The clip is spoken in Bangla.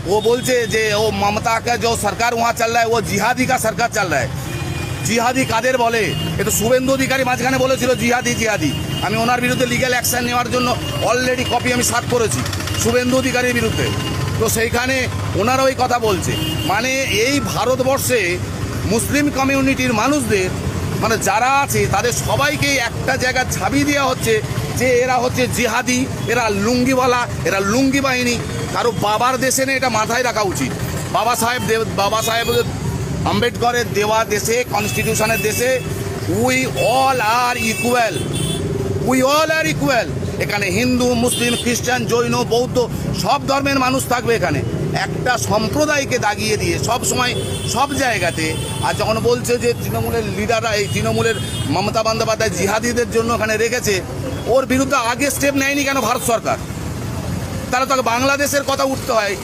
वो बोलते जे वो ममता का जो सरकार वहाँ चल रहा है वो जिहादी का सरकार चल रहा है। জিহাদি কাদের বলে? এ তো শুভেন্দু অধিকারী মাঝখানে বলেছিল জিহাদি জিহাদি। আমি ওনার বিরুদ্ধে লিগ্যাল অ্যাকশন নেওয়ার জন্য অলরেডি কপি আমি সার্ভ করেছি শুভেন্দু অধিকারীর বিরুদ্ধে। তো সেইখানে ওনারা ওই কথা বলছে, মানে এই ভারতবর্ষে মুসলিম কমিউনিটির মানুষদের মানে যারা আছে তাদের সবাইকে একটা জায়গায় ছাপিয়ে দেওয়া হচ্ছে যে এরা হচ্ছে জিহাদি, এরা লুঙ্গিওয়ালা, এরা লুঙ্গি বাহিনী। কারো বাবার দেশে না, এটা মাথায় রাখা উচিত। বাবা সাহেব আম্বেদকরের দেওয়া দেশে, কনস্টিটিউশনের দেশে উই অল আর ইকুয়াল। এখানে হিন্দু, মুসলিম, খ্রিস্টান, জৈন, বৌদ্ধ সব ধর্মের মানুষ থাকবে। এখানে একটা সম্প্রদায়কে দাগিয়ে দিয়ে সব সময় সব জায়গাতে। আর যখন বলছে যে তৃণমূলের লিডাররা, এই তৃণমূলের মমতা বন্দ্যোপাধ্যায় জিহাদিদের জন্য ওখানে রেখেছে, ওর বিরুদ্ধে আগে স্টেপ নেয়নি কেন ভারত সরকার? তাহলে তাকে বাংলাদেশের কথা উঠতে হয়।